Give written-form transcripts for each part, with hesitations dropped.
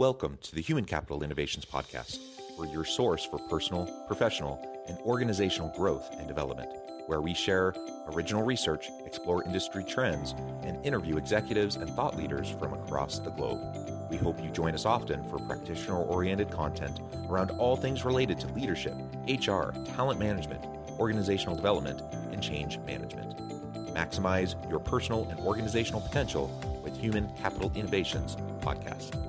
Welcome to the Human Capital Innovations Podcast. We're your source for personal, professional, and organizational growth and development, where we share original research, explore industry trends, and interview executives and thought leaders from across the globe. We hope you join us often for practitioner-oriented content around all things related to leadership, HR, talent management, organizational development, and change management. Maximize your personal and organizational potential with Human Capital Innovations Podcast.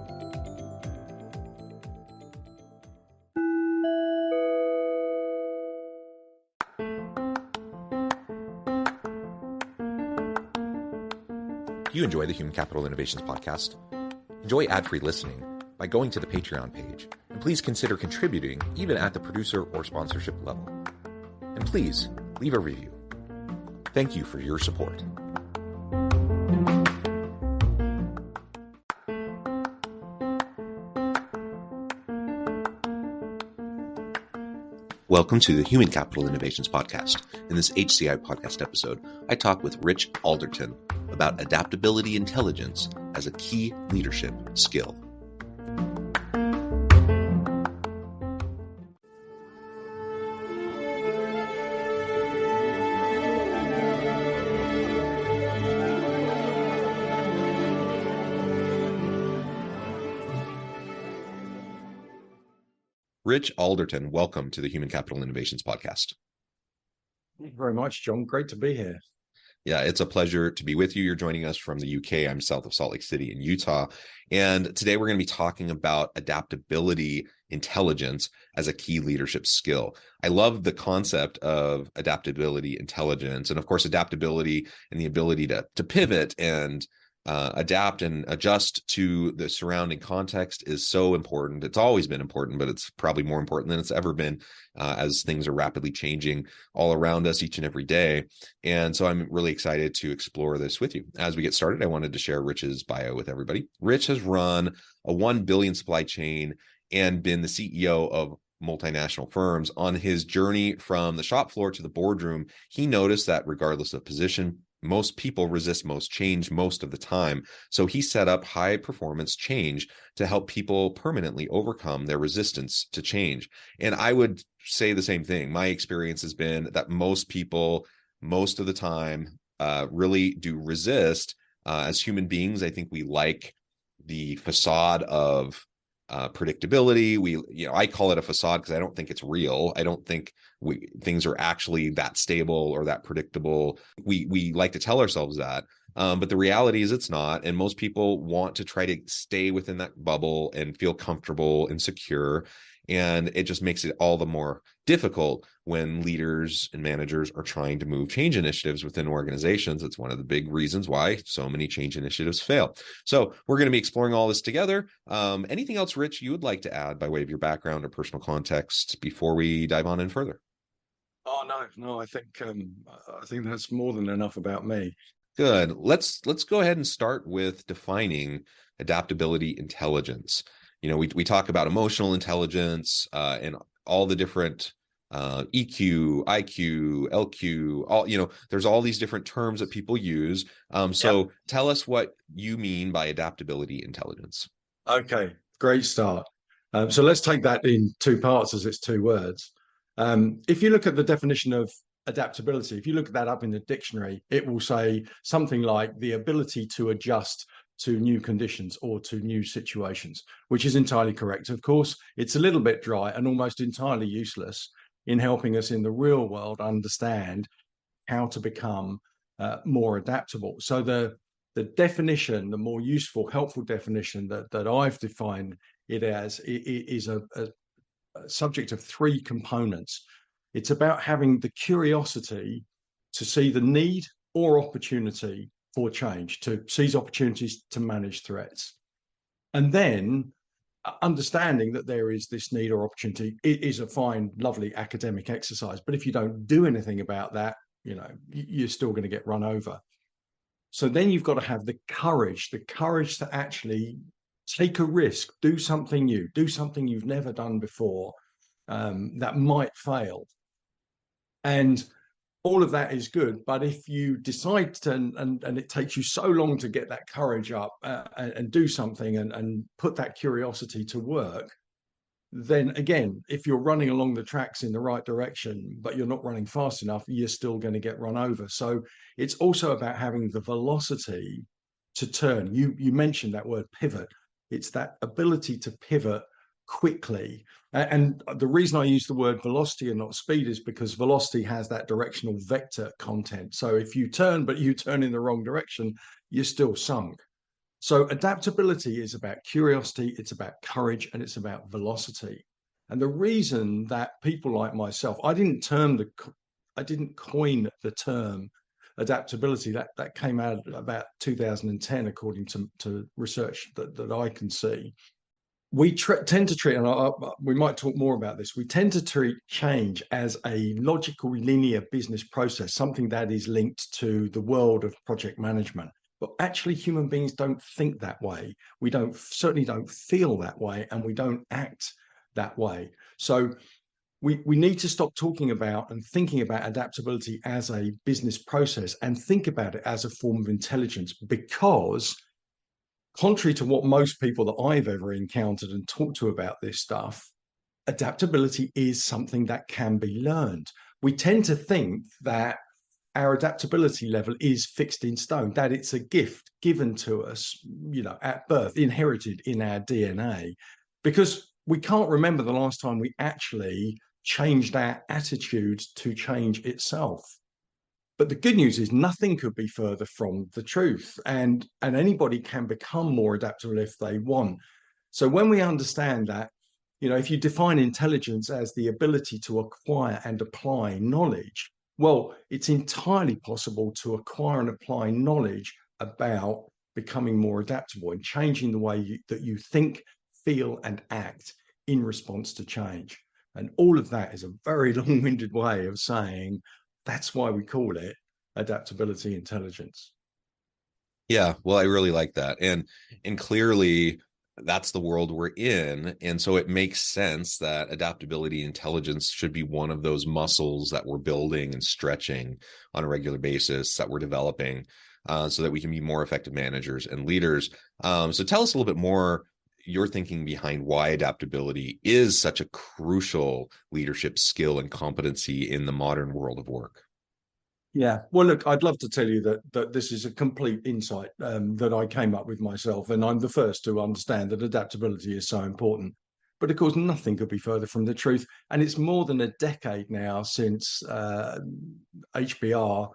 If you enjoy the Human Capital Innovations Podcast, enjoy ad-free listening by going to the Patreon page, and please consider contributing even at the producer or sponsorship level. And please leave a review. Thank you for your support. Welcome to the Human Capital Innovations Podcast. In this HCI Podcast episode, I talk with Rich Alderton about adaptability intelligence as a key leadership skill. Rich Alderton, welcome to the Human Capital Innovations Podcast. Thank you very much, John. Great to be here. Yeah, it's a pleasure to be with you. You're joining us from the UK. I'm south of Salt Lake City in Utah. And today we're going to be talking about adaptability intelligence as a key leadership skill. I love the concept of adaptability intelligence. And of course, adaptability and the ability to pivot and adapt and adjust to the surrounding context is so important. It's always been important, but it's probably more important than it's ever been as things are rapidly changing all around us each and every day. And so I'm really excited to explore this with you. As we get started, I wanted to share Rich's bio with everybody. Rich has run a 1 billion supply chain and been the CEO of multinational firms. On his journey from the shop floor to the boardroom, he noticed that regardless of position, most people resist most change most of the time. So he set up high performance change to help people permanently overcome their resistance to change. And I would say the same thing. My experience has been that most people, most of the time, really do resist. As human beings, I think we like the facade of predictability. I call it a facade because I don't think it's real. I don't think things are actually that stable or that predictable. We like to tell ourselves that, but the reality is it's not. And most people want to try to stay within that bubble and feel comfortable and secure. And it just makes it all the more difficult when leaders and managers are trying to move change initiatives within organizations. It's one of the big reasons why so many change initiatives fail. So we're going to be exploring all this together. Anything else, Rich, you would like to add by way of your background or personal context before we dive on in further? Oh, no, I think that's more than enough about me. Good. Let's go ahead and start with defining adaptability intelligence. We talk about emotional intelligence and all the different EQ, IQ, LQ, there's all these different terms that people use. So Tell us what you mean by adaptability intelligence. Okay, great start. So let's take that in two parts as it's two words. If you look at the definition of adaptability, if you look at that up in the dictionary, it will say something like the ability to adjust to new conditions or to new situations, which is entirely correct. Of course, it's a little bit dry and almost entirely useless in helping us in the real world understand how to become more adaptable. So the definition, the more useful, helpful definition that I've defined it as, is a subject of three components. It's about having the curiosity to see the need or opportunity for change, to seize opportunities to manage threats. And then understanding that there is this need or opportunity. It is a fine, lovely academic exercise, but if you don't do anything about that, you're still going to get run over. So then you've got to have the courage to actually take a risk, do something new, do something you've never done before, that might fail. And all of that is good. But if you decide to, and it takes you so long to get that courage up and do something and put that curiosity to work, then again, if you're running along the tracks in the right direction, but you're not running fast enough, you're still going to get run over. So it's also about having the velocity to turn. You mentioned that word pivot. It's that ability to pivot quickly. And the reason I use the word velocity and not speed is because velocity has that directional vector content. So if you turn, but you turn in the wrong direction, you're still sunk. So adaptability is about curiosity, it's about courage, and it's about velocity. And the reason that people like myself, I didn't coin the term adaptability. That came out about 2010, according to research that I can see. We tend to treat, and we might talk more about this, we tend to treat change as a logical, linear business process, something that is linked to the world of project management. But actually, human beings don't think that way. We certainly don't feel that way, and we don't act that way. So we need to stop talking about and thinking about adaptability as a business process and think about it as a form of intelligence, because contrary to what most people that I've ever encountered and talked to about this stuff, adaptability is something that can be learned. We tend to think that our adaptability level is fixed in stone, that it's a gift given to us, at birth, inherited in our DNA, because we can't remember the last time we actually changed our attitude to change itself. But the good news is nothing could be further from the truth, and anybody can become more adaptable if they want. So when we understand that, if you define intelligence as the ability to acquire and apply knowledge, well, it's entirely possible to acquire and apply knowledge about becoming more adaptable and changing the way that you think, feel, and act in response to change. And all of that is a very long-winded way of saying that's why we call it adaptability intelligence. Yeah, well, I really like that. And clearly that's the world we're in. And so it makes sense that adaptability intelligence should be one of those muscles that we're building and stretching on a regular basis, that we're developing, so that we can be more effective managers and leaders. So tell us a little bit more, your thinking behind why adaptability is such a crucial leadership skill and competency in the modern world of work. Yeah, well, look, I'd love to tell you that this is a complete insight that I came up with myself, and I'm the first to understand that adaptability is so important. But of course, nothing could be further from the truth. And it's more than a decade now since HBR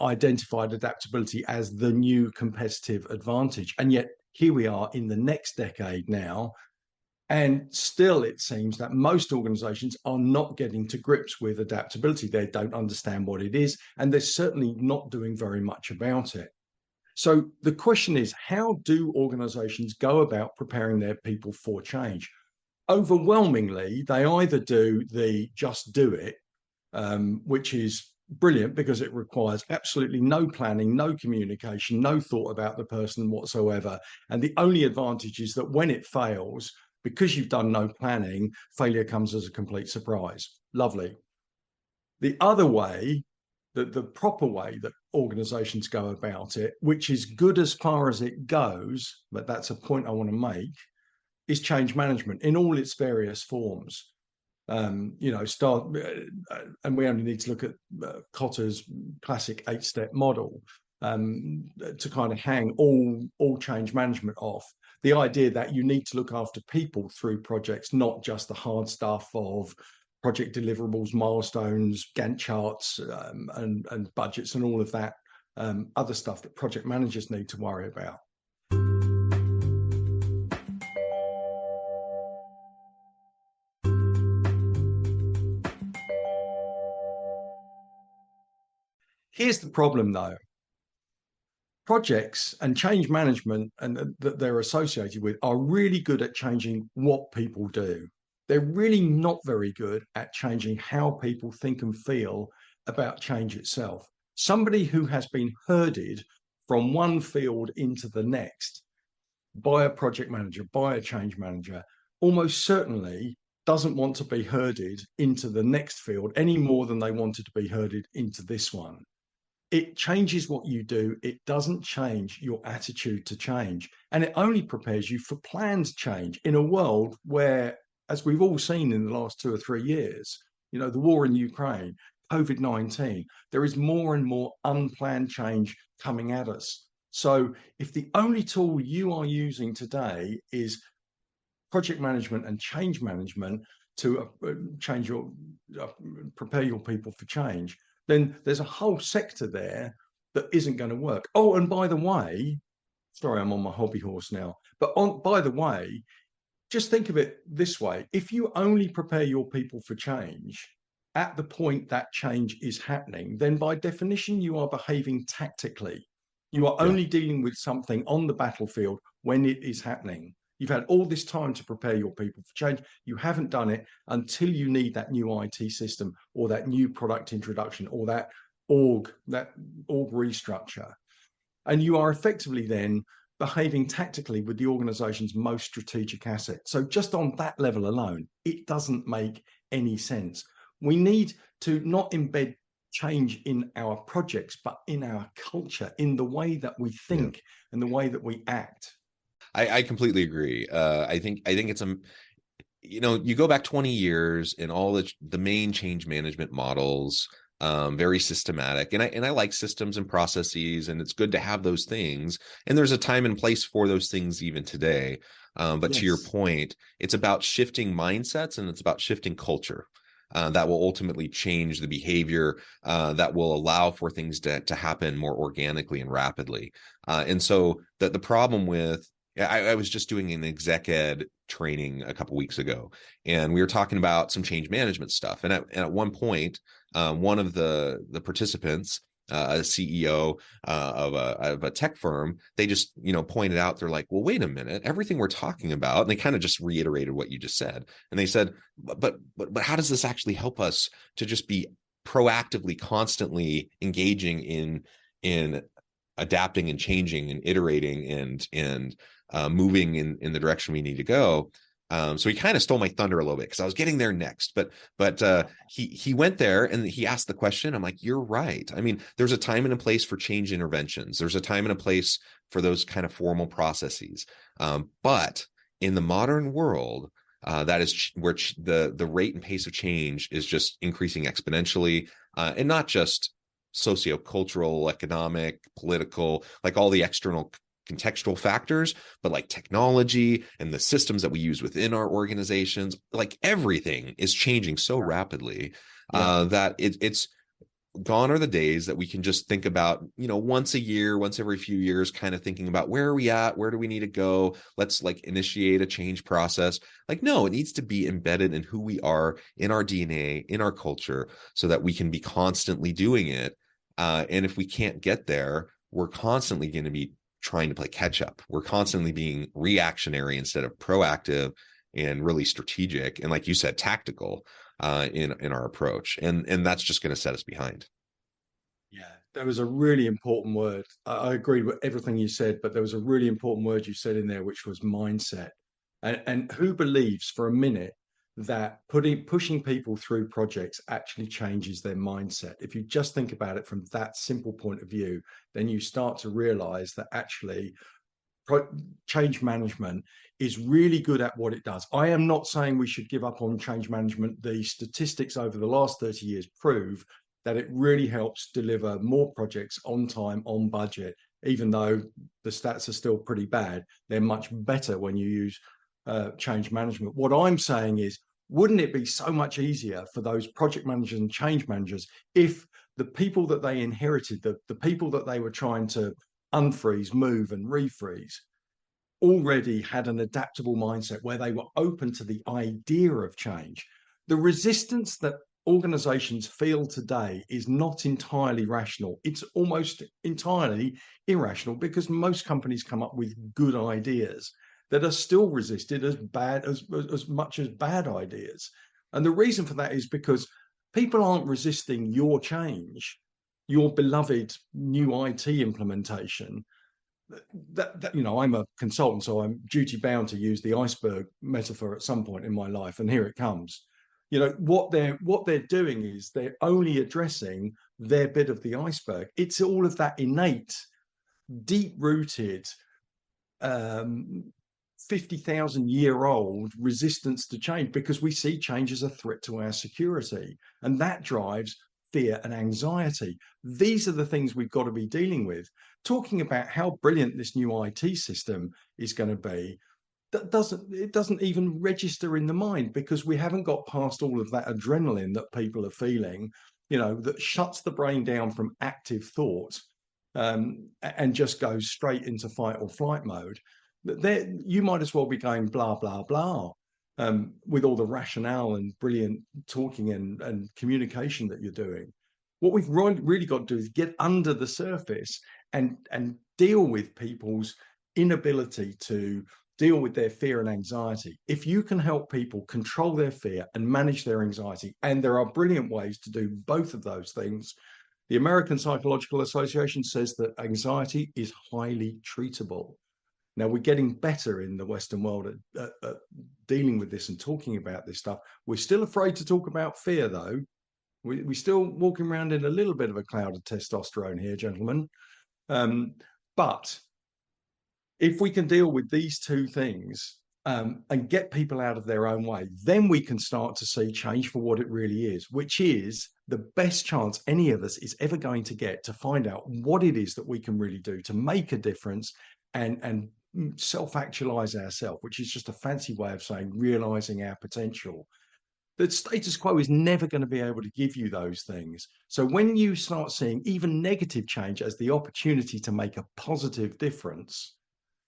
identified adaptability as the new competitive advantage. And yet here we are in the next decade now. And still, it seems that most organizations are not getting to grips with adaptability. They don't understand what it is, and they're certainly not doing very much about it. So the question is, how do organizations go about preparing their people for change? Overwhelmingly, they either do the just do it, which is brilliant because it requires absolutely no planning, no communication, no thought about the person whatsoever. And the only advantage is that when it fails, because you've done no planning, failure comes as a complete surprise. Lovely. The other way, the proper way that organizations go about it, which is good as far as it goes, but that's a point I want to make, is change management in all its various forms. And we only need to look at Kotter's classic 8-step model to kind of hang all change management off. The idea that you need to look after people through projects, not just the hard stuff of project deliverables, milestones, Gantt charts, and budgets, and all of that other stuff that project managers need to worry about. Here's the problem, though. Projects and change management and that they're associated with are really good at changing what people do. They're really not very good at changing how people think and feel about change itself. Somebody who has been herded from one field into the next by a project manager, by a change manager, almost certainly doesn't want to be herded into the next field any more than they wanted to be herded into this one. It changes what you do. It doesn't change your attitude to change. And it only prepares you for planned change in a world where, as we've all seen in the last 2 or 3 years, the war in Ukraine, COVID-19, there is more and more unplanned change coming at us. So if the only tool you are using today is project management and change management to prepare your people for change, then there's a whole sector there that isn't going to work. Oh, and by the way, sorry, I'm on my hobby horse now, but by the way, just think of it this way. If you only prepare your people for change at the point that change is happening, then by definition, you are behaving tactically. You are only dealing with something on the battlefield when it is happening. You've had all this time to prepare your people for change. You haven't done it until you need that new IT system or that new product introduction or that org restructure. And you are effectively then behaving tactically with the organization's most strategic asset. So just on that level alone, it doesn't make any sense. We need to not embed change in our projects, but in our culture, in the way that we think and the way that we act. I completely agree. I think it's you go back 20 years and all the main change management models, very systematic, and I like systems and processes, and it's good to have those things. And there's a time and place for those things even today. But to your point, it's about shifting mindsets and it's about shifting culture. That will ultimately change the behavior that will allow for things to happen more organically and rapidly. And so the problem with I was just doing an exec ed training a couple weeks ago, and we were talking about some change management stuff. And at one point, one of the participants, a CEO of a tech firm, they just pointed out, they're like, well, wait a minute, everything we're talking about, and they kind of just reiterated what you just said, and they said, but how does this actually help us to just be proactively, constantly engaging in adapting and changing and iterating and moving in the direction we need to go. So he kind of stole my thunder a little bit because I was getting there next, but he went there and he asked the question. I'm like, you're right. I mean, there's a time and a place for change interventions. There's a time and a place for those kind of formal processes. But in the modern world, that is where the rate and pace of change is just increasing exponentially, and not just sociocultural, economic, political, like all the external contextual factors, but like technology and the systems that we use within our organizations, like everything is changing so rapidly that it's gone are the days that we can just think about, once a year, once every few years, kind of thinking about where are we at? Where do we need to go? Let's like initiate a change process. Like, no, it needs to be embedded in who we are, in our DNA, in our culture, so that we can be constantly doing it. And if we can't get there, we're constantly going to be trying to play catch up. We're constantly being reactionary instead of proactive and really strategic. And like you said, tactical in our approach. And that's just going to set us behind. Yeah, there was a really important word. I agreed with everything you said, but there was a really important word you said in there, which was mindset. And who believes for a minute that pushing people through projects actually changes their mindset? If you just think about it from that simple point of view, then you start to realize that actually change management is really good at what it does. I am not saying we should give up on change management. The statistics over the last 30 years prove that it really helps deliver more projects on time, on budget. Even though the stats are still pretty bad, they're much better when you use change management. What I'm saying is, wouldn't it be so much easier for those project managers and change managers if the people that they inherited, the people that they were trying to unfreeze, move and refreeze, already had an adaptable mindset where they were open to the idea of change? The resistance that organizations feel today is not entirely rational. It's almost entirely irrational, because most companies come up with good ideas that are still resisted as much as bad ideas. And the reason for that is because people aren't resisting your change, your beloved new IT implementation. I'm a consultant, so I'm duty bound to use the iceberg metaphor at some point in my life, and here it comes. What they're doing is they're only addressing their bit of the iceberg. It's all of that innate, deep-rooted, 50,000-year-old resistance to change, because we see change as a threat to our security, and that drives fear and anxiety. These are the things we've got to be dealing with. Talking about how brilliant this new IT system is going to be, that doesn't even register in the mind, because we haven't got past all of that adrenaline that people are feeling, that shuts the brain down from active thought, and just goes straight into fight or flight mode. There, you might as well be going blah blah blah, with all the rationale and brilliant talking and communication that you're doing. What we've really got to do is get under the surface and deal with people's inability to deal with their fear and anxiety. If you can help people control their fear and manage their anxiety, and there are brilliant ways to do both of those things. The American Psychological Association says that anxiety is highly treatable. Now, we're getting better in the Western world at dealing with this and talking about this stuff. We're still afraid to talk about fear, though. We're still walking around in a little bit of a cloud of testosterone here, gentlemen. But if we can deal with these two things, and get people out of their own way, then we can start to see change for what it really is, which is the best chance any of us is ever going to get to find out what it is that we can really do to make a difference and self-actualize ourselves, which is just a fancy way of saying realizing our potential. The status quo is never going to be able to give you those things. So when you start seeing even negative change as the opportunity to make a positive difference,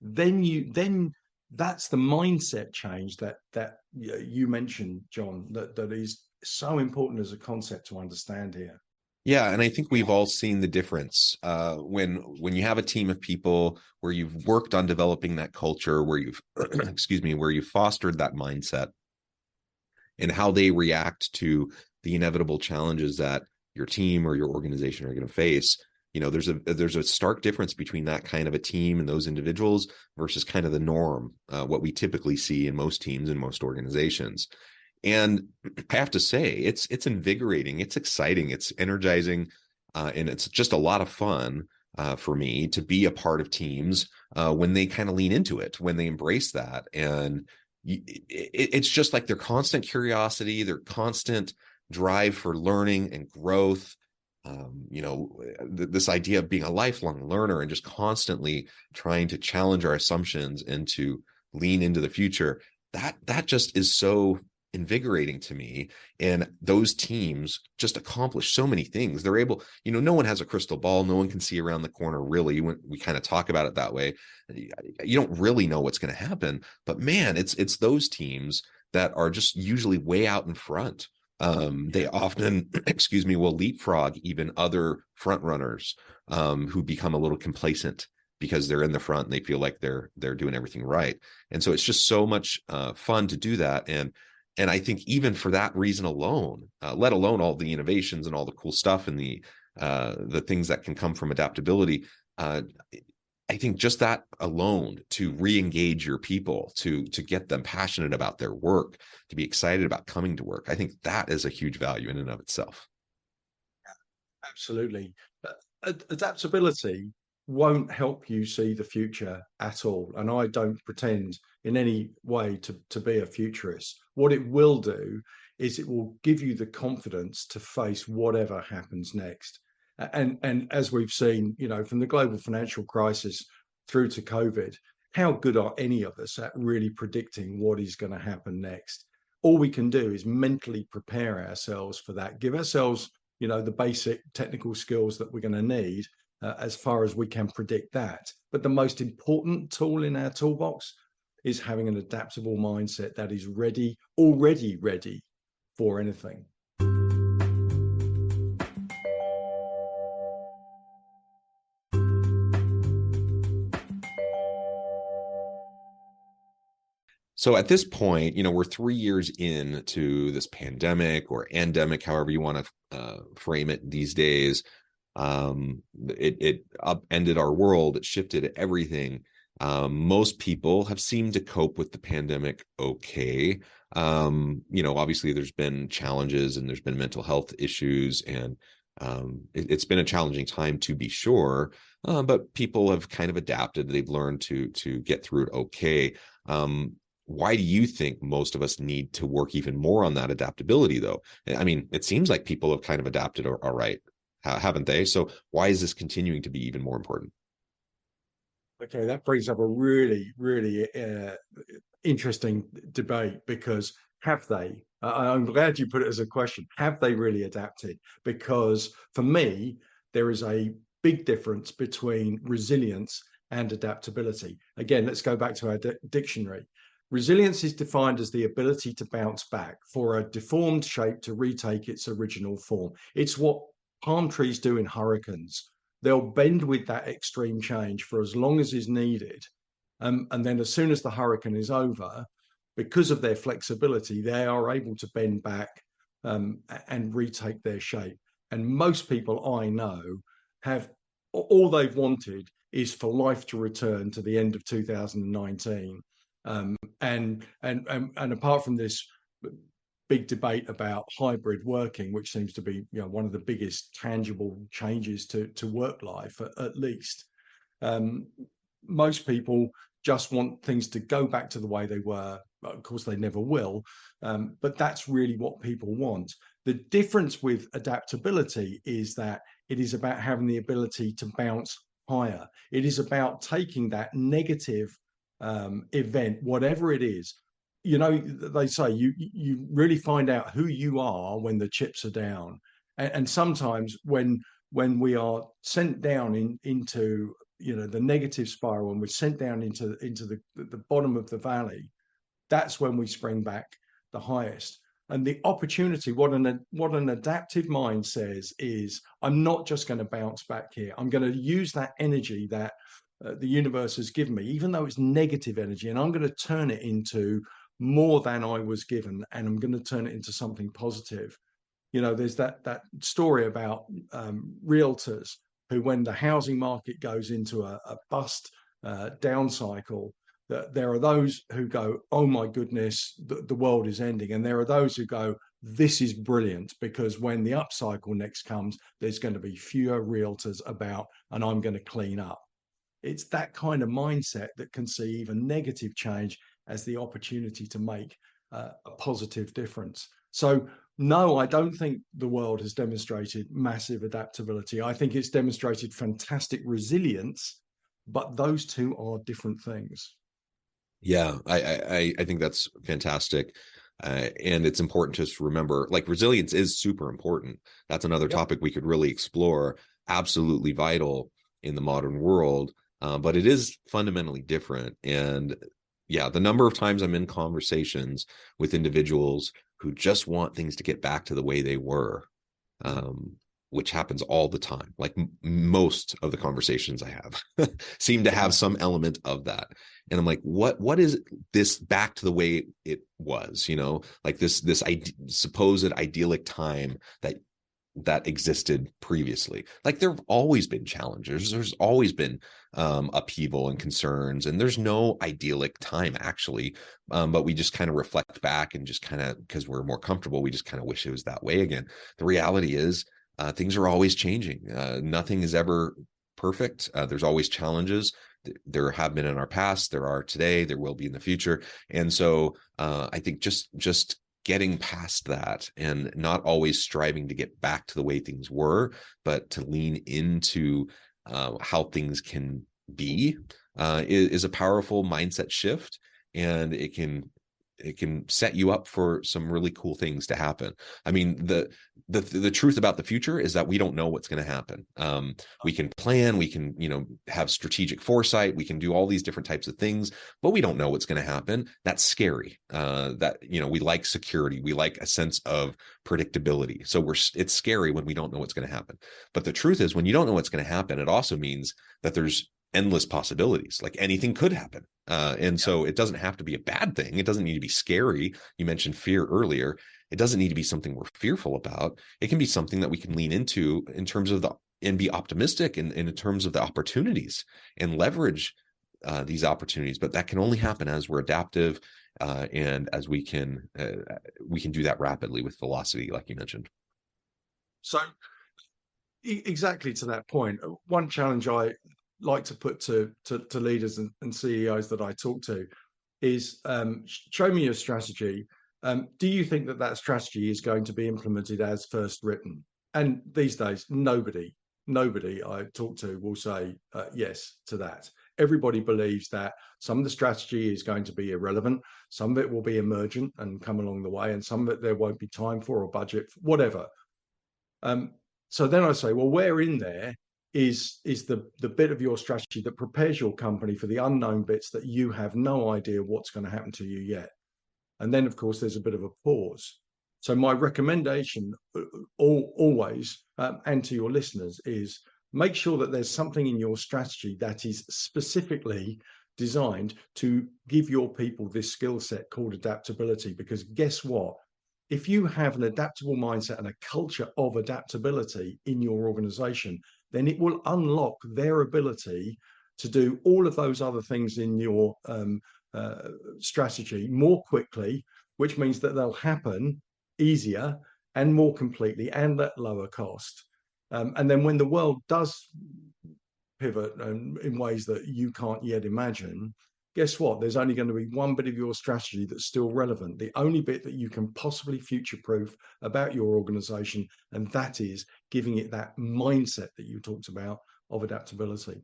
then that's the mindset change that you mentioned, John, that is so important as a concept to understand here. Yeah, and I think we've all seen the difference when you have a team of people where you've worked on developing that culture, where you've where you've fostered that mindset, and how they react to the inevitable challenges that your team or your organization are going to face. There's a stark difference between that kind of a team and those individuals versus kind of the norm, what we typically see in most teams and most organizations. And I have to say, it's invigorating, it's exciting, it's energizing, and it's just a lot of fun for me to be a part of teams when they kind of lean into it, when they embrace that. And it's just like their constant curiosity, their constant drive for learning and growth. This idea of being a lifelong learner and just constantly trying to challenge our assumptions and to lean into the future, that just is so invigorating to me. And those teams just accomplish so many things. They're able, no one has a crystal ball. No one can see around the corner, really, when we kind of talk about it that way. You don't really know what's going to happen, but man, it's those teams that are just usually way out in front. They often, will leapfrog even other front runners who become a little complacent because they're in the front and they feel like they're doing everything right. And so it's just so much fun to do that. And I think even for that reason alone, let alone all the innovations and all the cool stuff and the things that can come from adaptability, I think just that alone, to re-engage your people, to get them passionate about their work, to be excited about coming to work, I think that is a huge value in and of itself. Absolutely. Adaptability won't help you see the future at all. And I don't pretend in any way to be a futurist. What it will do is it will give you the confidence to face whatever happens next. And as we've seen, from the global financial crisis through to COVID, how good are any of us at really predicting what is going to happen next? All we can do is mentally prepare ourselves for that, give ourselves, the basic technical skills that we're going to need as far as we can predict that. But the most important tool in our toolbox is having an adaptable mindset that is already ready for anything. So at this point, we're 3 years into this pandemic or endemic, however you want to frame it these days. It upended our world. It shifted everything. Most people have seemed to cope with the pandemic okay. Obviously there's been challenges and there's been mental health issues, and it's been a challenging time to be sure. But people have kind of adapted. They've learned to get through it okay. Why do you think most of us need to work even more on that adaptability, though? I mean, it seems like people have kind of adapted all right, haven't they? So why is this continuing to be even more important? Okay, that brings up a really, really interesting debate, because have they? I'm glad you put it as a question. Have they really adapted? Because for me, there is a big difference between resilience and adaptability. Again, let's go back to our dictionary. Resilience is defined as the ability to bounce back, for a deformed shape to retake its original form. It's what palm trees do in hurricanes. They'll bend with that extreme change for as long as is needed. And then as soon as the hurricane is over, because of their flexibility, they are able to bend back and retake their shape. And most people I know have, all they've wanted is for life to return to the end of 2019. And apart from this big debate about hybrid working, which seems to be one of the biggest tangible changes to work life, at least, most people just want things to go back to the way they were. Of course, they never will, but that's really what people want. The difference with adaptability is that it is about having the ability to bounce higher. It is about taking that negative event, whatever it is. They say you really find out who you are when the chips are down, and sometimes when we are sent down into the negative spiral, and we're sent down into the bottom of the valley, that's when we spring back the highest. And the opportunity, what an adaptive mind says is, I'm not just going to bounce back here. I'm going to use that energy that the universe has given me, even though it's negative energy, and I'm going to turn it into more than I was given, and I'm going to turn it into something positive. There's that story about realtors who, when the housing market goes into a bust down cycle, that there are those who go, oh my goodness, the world is ending. And there are those who go, this is brilliant, because when the upcycle next comes, there's going to be fewer realtors about, and I'm going to clean up. It's that kind of mindset that can see even negative change as the opportunity to make a positive difference. So no, I don't think the world has demonstrated massive adaptability. I think it's demonstrated fantastic resilience, but those two are different things. Yeah, I think that's fantastic. And it's important to just remember, like, resilience is super important. That's another topic we could really explore. Absolutely vital in the modern world, but it is fundamentally different. And yeah, the number of times I'm in conversations with individuals who just want things to get back to the way they were, which happens all the time. Like most of the conversations I have seem to have some element of that. And I'm like, what is this back to the way it was, like this supposed idyllic time that existed previously. Like, there have always been challenges. There's always been upheaval and concerns, and there's no idyllic time actually. But we just kind of reflect back and just kind of, because we're more comfortable, we just kind of wish it was that way again. The reality is things are always changing. Nothing is ever perfect. There's always challenges. There have been in our past, there are today, there will be in the future. And so I think just getting past that and not always striving to get back to the way things were, but to lean into how things can be is a powerful mindset shift. And it can set you up for some really cool things to happen. I mean, the truth about the future is that we don't know what's going to happen. We can plan, we can, have strategic foresight, we can do all these different types of things, but we don't know what's going to happen. That's scary. We like security. We like a sense of predictability. So it's scary when we don't know what's going to happen. But the truth is, when you don't know what's going to happen, it also means that there's endless possibilities. Like, anything could happen. So it doesn't have to be a bad thing. It doesn't need to be scary. You mentioned fear earlier. It doesn't need to be something we're fearful about. It can be something that we can lean into in terms of and be optimistic in terms of the opportunities and leverage these opportunities. But that can only happen as we're adaptive and as we can do that rapidly with velocity, like you mentioned. So exactly to that point, one challenge I like to put to leaders and CEOs that I talk to is show me your strategy. Do you think that strategy is going to be implemented as first written? And these days, nobody I talk to will say yes to that. Everybody believes that some of the strategy is going to be irrelevant, some of it will be emergent and come along the way, and some of it there won't be time for or budget, whatever. So then I say, well, where in there is the bit of your strategy that prepares your company for the unknown bits that you have no idea what's going to happen to you yet? And then, of course, there's a bit of a pause. So my recommendation always, and to your listeners, is make sure that there's something in your strategy that is specifically designed to give your people this skill set called adaptability. Because guess what? If you have an adaptable mindset and a culture of adaptability in your organization, then it will unlock their ability to do all of those other things in your strategy more quickly, which means that they'll happen easier and more completely and at lower cost. And then when the world does pivot in ways that you can't yet imagine, guess what? There's only going to be one bit of your strategy that's still relevant, the only bit that you can possibly future-proof about your organization, and that is giving it that mindset that you talked about of adaptability.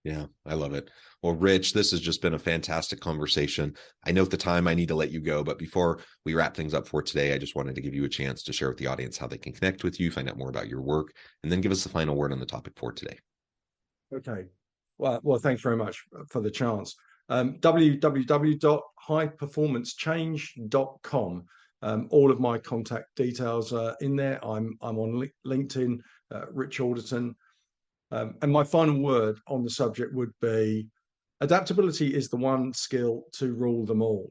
Yeah, I love it. Well, Rich, this has just been a fantastic conversation. I know at the time I need to let you go, but before we wrap things up for today, I just wanted to give you a chance to share with the audience how they can connect with you, find out more about your work, and then give us the final word on the topic for today. Okay. Well, thanks very much for the chance. www.highperformancechange.com. All of my contact details are in there. I'm on LinkedIn, Rich Alderton. And my final word on the subject would be adaptability is the one skill to rule them all.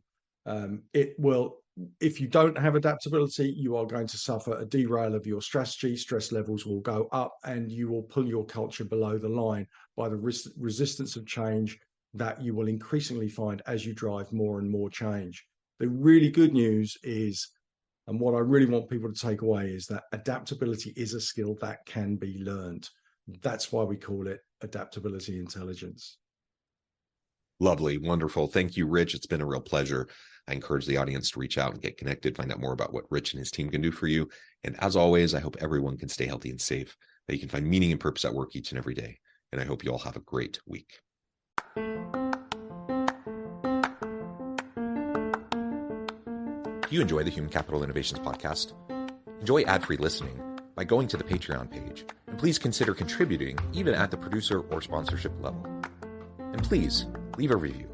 It will, if you don't have adaptability, you are going to suffer a derail of your strategy. Stress levels will go up and you will pull your culture below the line by the resistance of change that you will increasingly find as you drive more and more change. The really good news is, and what I really want people to take away, is that adaptability is a skill that can be learned. That's why we call it adaptability intelligence. Lovely. Wonderful. Thank you, Rich. It's been a real pleasure. I encourage the audience to reach out and get connected, find out more about what Rich and his team can do for you. And as always, I hope everyone can stay healthy and safe, that you can find meaning and purpose at work each and every day. And I hope you all have a great week. Do you enjoy the Human Capital Innovations podcast? Enjoy ad-free listening by going to the Patreon page, and please consider contributing even at the producer or sponsorship level. And please leave a review.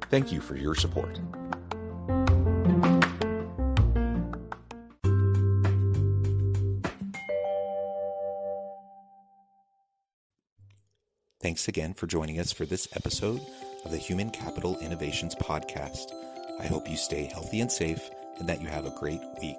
Thank you for your support. Thanks again for joining us for this episode of the Human Capital Innovations podcast. I hope you stay healthy and safe and that you have a great week.